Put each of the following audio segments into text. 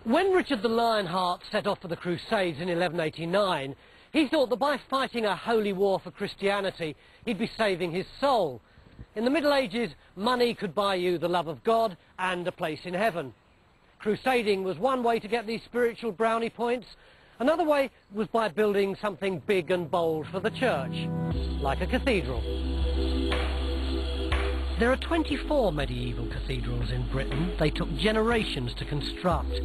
When Richard the Lionheart set off for the Crusades in 1189, he thought that by fighting a holy war for Christianity, he'd be saving his soul. In the Middle Ages, money could buy you the love of God and a place in heaven. Crusading was one way to get these spiritual brownie points. Another way was by building something big and bold for the church, like a cathedral. There are 24 medieval cathedrals in Britain. They took generations to construct.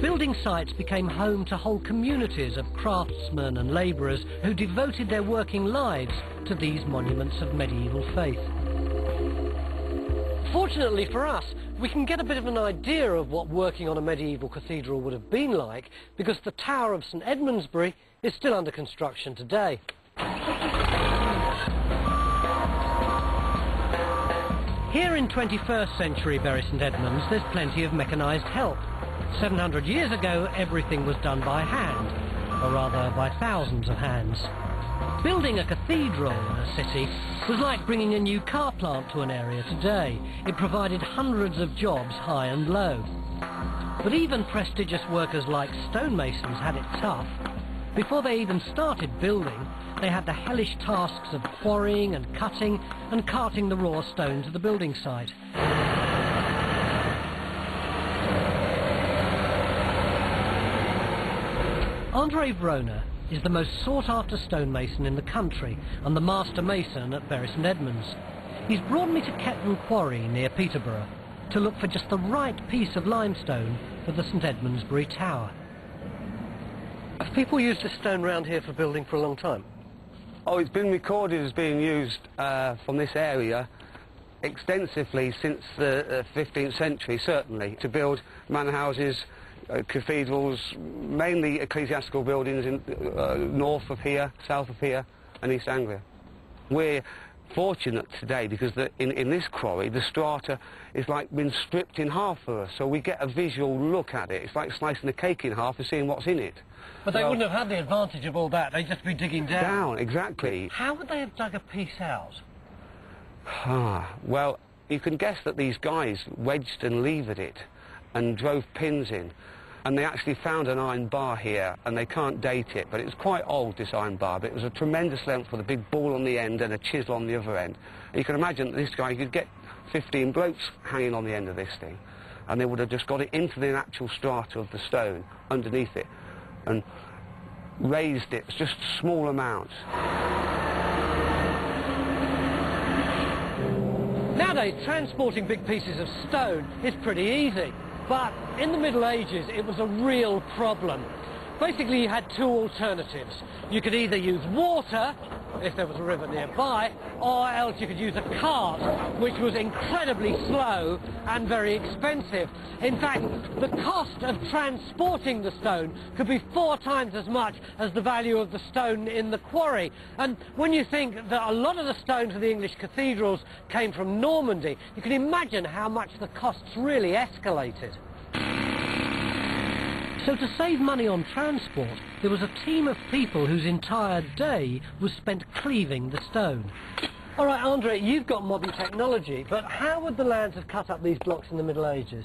Building sites became home to whole communities of craftsmen and labourers who devoted their working lives to these monuments of medieval faith. Fortunately for us, we can get a bit of an idea of what working on a medieval cathedral would have been like, because the Tower of St Edmundsbury is still under construction today. Here in 21st century Bury St Edmunds, there's plenty of mechanised help. 700 years ago, everything was done by hand, or rather by thousands of hands. Building a cathedral in a city was like bringing a new car plant to an area today. It provided hundreds of jobs, high and low. But even prestigious workers like stonemasons had it tough. Before they even started building, they had the hellish tasks of quarrying and carting the raw stone to the building site. Andre Vrona is the most sought-after stonemason in the country and the master mason at Bury St Edmunds. He's brought me to Ketton Quarry near Peterborough to look for just the right piece of limestone for the St Edmundsbury Tower. Have people used this stone round here for building for a long time? Oh, it's been recorded as being used from this area extensively since the 15th century, certainly, to build manor houses, cathedrals, mainly ecclesiastical buildings in north of here, south of here and East Anglia. We're fortunate today because in this quarry the strata is like been stripped in half for us, so we get a visual look at it. It's like slicing a cake in half and seeing what's in it. But they wouldn't have had the advantage of all that, they'd just be digging down. Down, exactly. How would they have dug a piece out? Well, you can guess that these guys wedged and levered it and drove pins in. And they actually found an iron bar here, and they can't date it, but it was quite old, this iron bar, but it was a tremendous length with a big ball on the end and a chisel on the other end. And you can imagine that this guy could get 15 blokes hanging on the end of this thing, and they would have just got it into the actual strata of the stone underneath it and raised it just small amounts. Nowadays, transporting big pieces of stone is pretty easy. But in the Middle Ages, it was a real problem. Basically, you had two alternatives. You could either use water, if there was a river nearby, or else you could use a cart, which was incredibly slow and very expensive. In fact, the cost of transporting the stone could be 4 times as much as the value of the stone in the quarry. And when you think that a lot of the stone for the English cathedrals came from Normandy, you can imagine how much the costs really escalated. So to save money on transport, there was a team of people whose entire day was spent cleaving the stone. All right, Andre, you've got modern technology, but how would the lads have cut up these blocks in the Middle Ages?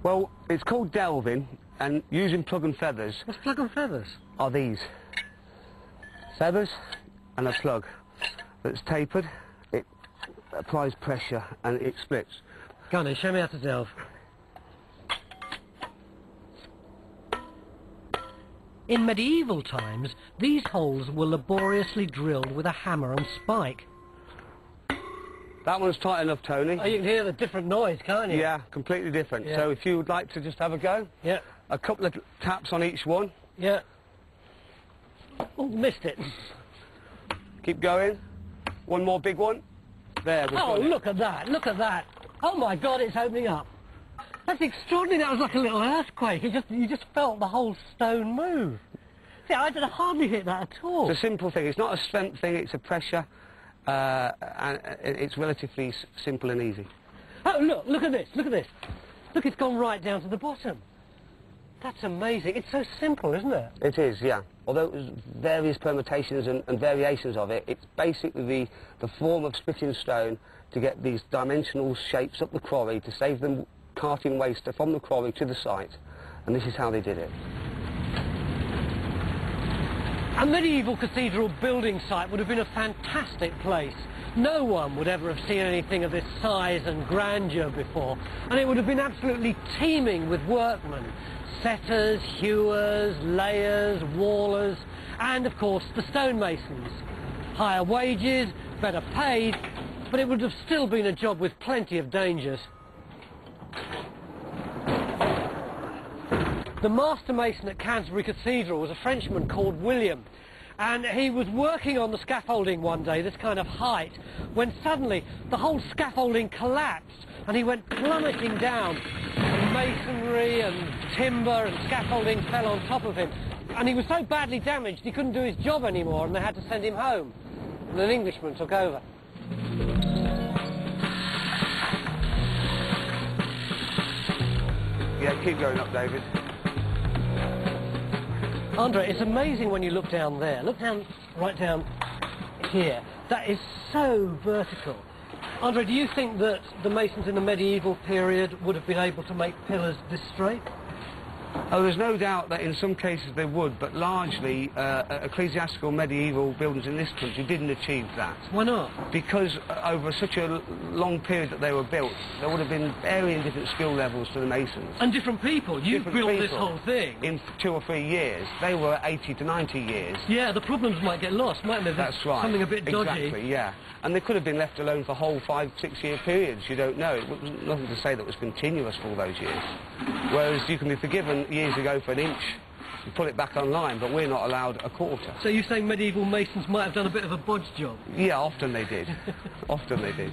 Well, it's called delving, and using plug and feathers. What's plug and feathers? Are these. Feathers and a plug that's tapered. It applies pressure and it splits. Go on then, show me how to delve. In medieval times, these holes were laboriously drilled with a hammer and spike. That one's tight enough, Tony. Oh, you can hear the different noise, can't you? Yeah, completely different. Yeah. So if you would like to just have a go. Yeah. A couple of taps on each one. Yeah. Oh, missed it. Keep going. One more big one. There, we've got it. Look at that, look at that. Oh my God, it's opening up. That's extraordinary. That was like a little earthquake. You just felt the whole stone move. See, I did hardly hit that at all. It's a simple thing. It's not a strength thing, it's a pressure. And it's relatively simple and easy. Oh, look at this, look at this. Look, it's gone right down to the bottom. That's amazing. It's so simple, isn't it? It is, yeah. Although there's various permutations and variations of it, it's basically the form of splitting stone to get these dimensional shapes up the quarry to save them carting waste from the quarry to the site, And this is how they did it. A medieval cathedral building site would have been a fantastic place. No one would ever have seen anything of this size and grandeur before, and it would have been absolutely teeming with workmen. Setters, hewers, layers, wallers, and of course the stonemasons. Higher wages, better paid, but it would have still been a job with plenty of dangers. The master mason at Canterbury Cathedral was a Frenchman called William, and he was working on the scaffolding one day, this kind of height, when suddenly the whole scaffolding collapsed and he went plummeting down. And masonry and timber and scaffolding fell on top of him, and he was so badly damaged he couldn't do his job anymore, and they had to send him home. And an Englishman took over. Yeah, keep going up, David. Andre, it's amazing when you look down there. Look down, right down here. That is so vertical. Andre, do you think that the masons in the medieval period would have been able to make pillars this straight? Oh, there's no doubt that in some cases they would, but largely ecclesiastical medieval buildings in this country didn't achieve that. Why not? Because over such a long period that they were built, there would have been varying different skill levels to the masons. And different people. You built this whole thing. In 2 or 3 years. They were 80 to 90 years. Yeah, the problems might get lost, mightn't they? That's right. Something a bit dodgy. Exactly, yeah. And they could have been left alone for whole 5, 6 year periods, you don't know. It was nothing to say that was continuous for all those years. Whereas you can be forgiven years ago for an inch and put it back online, but we're not allowed a quarter. So you're saying medieval masons might have done a bit of a bodge job? Yeah, often they did. Often they did.